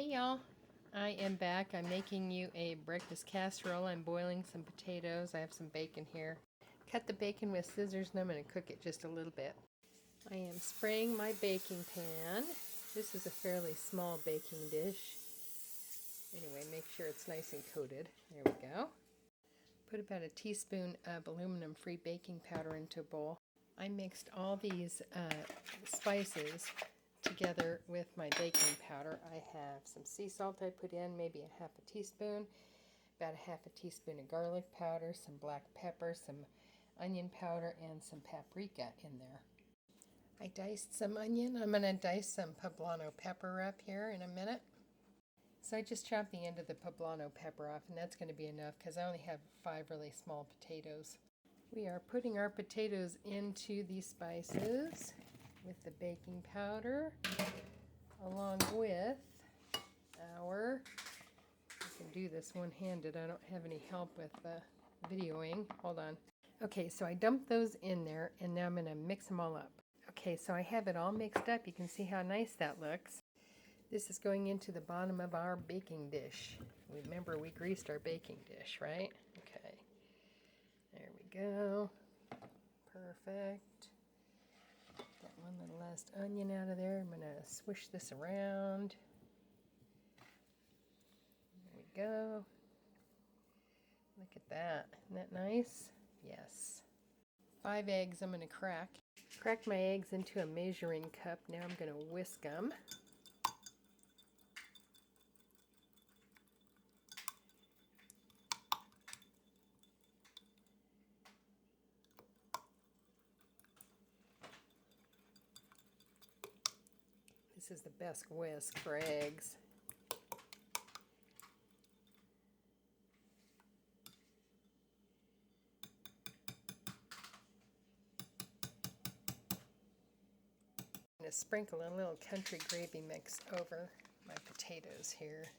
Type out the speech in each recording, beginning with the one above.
Hey y'all, I am back. I'm making you a breakfast casserole. I'm boiling some potatoes. I have some bacon here. Cut the bacon with scissors and I'm going to cook it just a little bit. I am spraying my baking pan. This is a fairly small baking dish. Anyway, make sure it's nice and coated. There we go. Put about a teaspoon of aluminum-free baking powder into a bowl. I mixed all these spices together with my baking powder. I have some sea salt I put in, maybe a half a teaspoon, about a half a teaspoon of garlic powder, some black pepper, some onion powder, and some paprika in there. I diced some onion. I'm going to dice some poblano pepper up here in a minute. So I just chopped the end of the poblano pepper off, and that's going to be enough because I only have 5 really small potatoes. We are putting our potatoes into these spices with the baking powder, along with our, I can do this one-handed, I don't have any help with videoing, hold on. Okay, so I dumped those in there, and now I'm going to mix them all up. Okay, so I have it all mixed up. You can see how nice that looks. This is going into the bottom of our baking dish. Remember, we greased our baking dish, right? Okay, there we go. Perfect. Got one little last onion out of there. I'm going to swish this around. There we go. Look at that. Isn't that nice? Yes. 5 eggs I'm going to crack. Cracked my eggs into a measuring cup. Now I'm going to whisk them. This is the best whisk for eggs. I'm going to sprinkle a little country gravy mix over my potatoes here.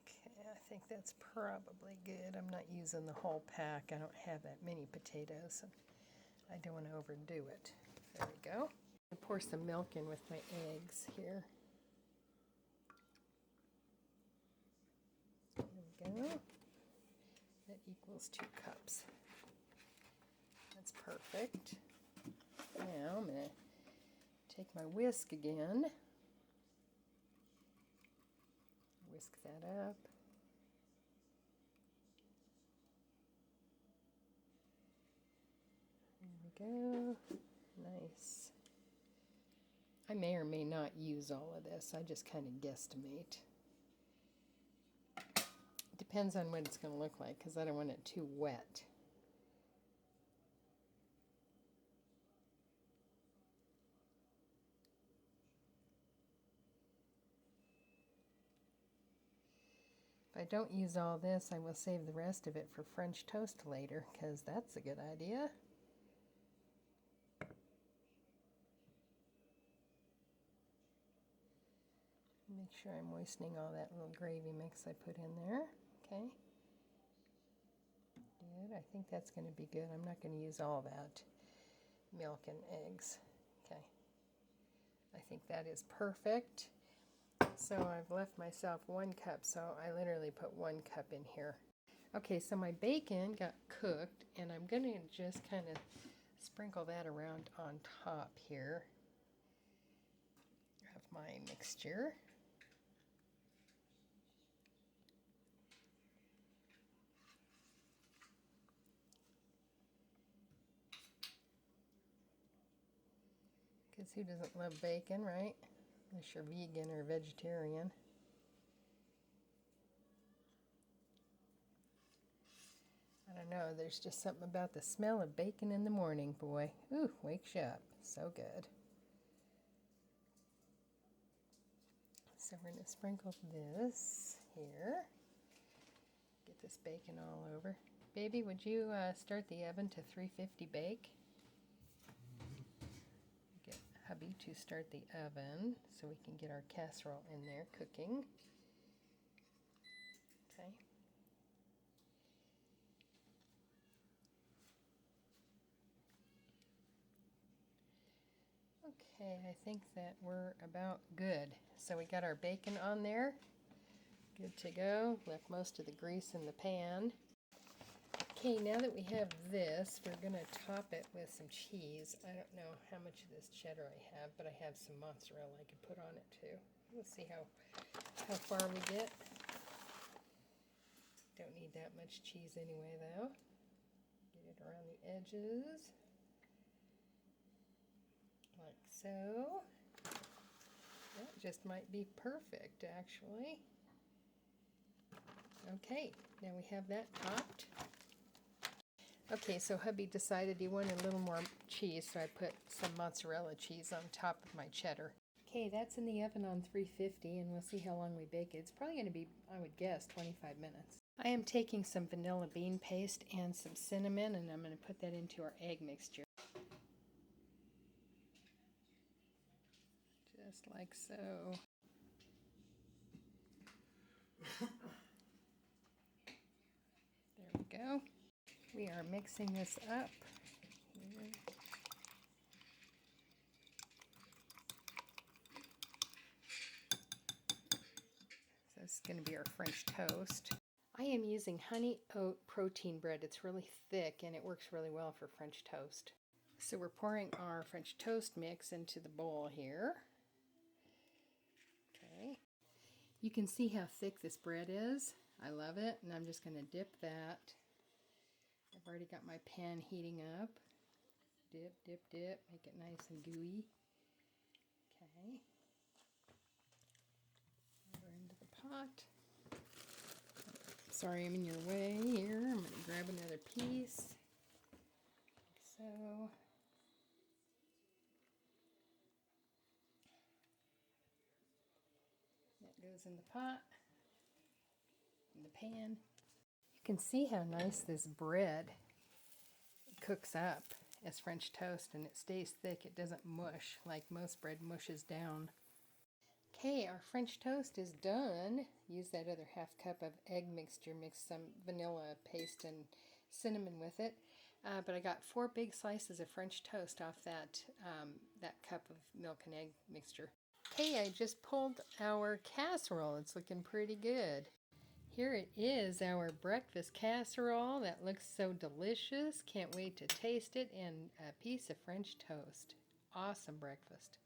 Okay, I think that's probably good. I'm not using the whole pack. I don't have that many potatoes. I don't want to overdo it. There we go. I pour some milk in with my eggs here. There we go. That equals 2 cups. That's perfect. Now I'm going to take my whisk again. Whisk that up. There we go. Nice. I may or may not use all of this. I just kind of guesstimate. It depends on what it's going to look like because I don't want it too wet. If I don't use all this, I will save the rest of it for French toast later because that's a good idea. Make sure I'm moistening all that little gravy mix I put in there. Okay. Good. I think that's going to be good. I'm not going to use all that milk and eggs. Okay. I think that is perfect. So I've left myself 1 cup, so I literally put 1 cup in here. Okay, so my bacon got cooked, and I'm going to just kind of sprinkle that around on top here of my mixture. Because who doesn't love bacon, right? Unless you're vegan or vegetarian. I don't know, there's just something about the smell of bacon in the morning, boy. Ooh, wakes you up. So good. So we're going to sprinkle this here. Get this bacon all over. Baby, would you start the oven to 350 bake? to start the oven so we can get our casserole in there cooking. Okay. Okay, I think that we're about good. So we got our bacon on there. Good to go. Left most of the grease in the pan. Okay, now that we have this, we're going to top it with some cheese. I don't know how much of this cheddar I have, but I have some mozzarella I can put on it too. We'll see how far we get. Don't need that much cheese anyway though. Get it around the edges. Like so. That just might be perfect actually. Okay, now we have that topped. Okay, so hubby decided he wanted a little more cheese, so I put some mozzarella cheese on top of my cheddar. Okay, that's in the oven on 350, and we'll see how long we bake it. It's probably going to be, I would guess, 25 minutes. I am taking some vanilla bean paste and some cinnamon, and I'm going to put that into our egg mixture. Just like so. There we go. We are mixing this up here. So this is going to be our French toast. I am using honey oat protein bread. It's really thick and it works really well for French toast. So we're pouring our French toast mix into the bowl here. Okay. You can see how thick this bread is. I love it, and I'm just going to dip that. I've already got my pan heating up. Dip, dip, dip. Make it nice and gooey. Okay. Over into the pot. Sorry I'm in your way here. I'm going to grab another piece. Like so. That goes in the pot, in the pan. You can see how nice this bread cooks up as French toast, and it stays thick. It doesn't mush like most bread mushes down. Okay, our French toast is done. Use that other half cup of egg mixture. Mix some vanilla paste and cinnamon with it. But I got 4 big slices of French toast off that cup of milk and egg mixture. Okay, I just pulled our casserole. It's looking pretty good. Here it is, our breakfast casserole that looks so delicious. Can't wait to taste it, and a piece of French toast. Awesome breakfast.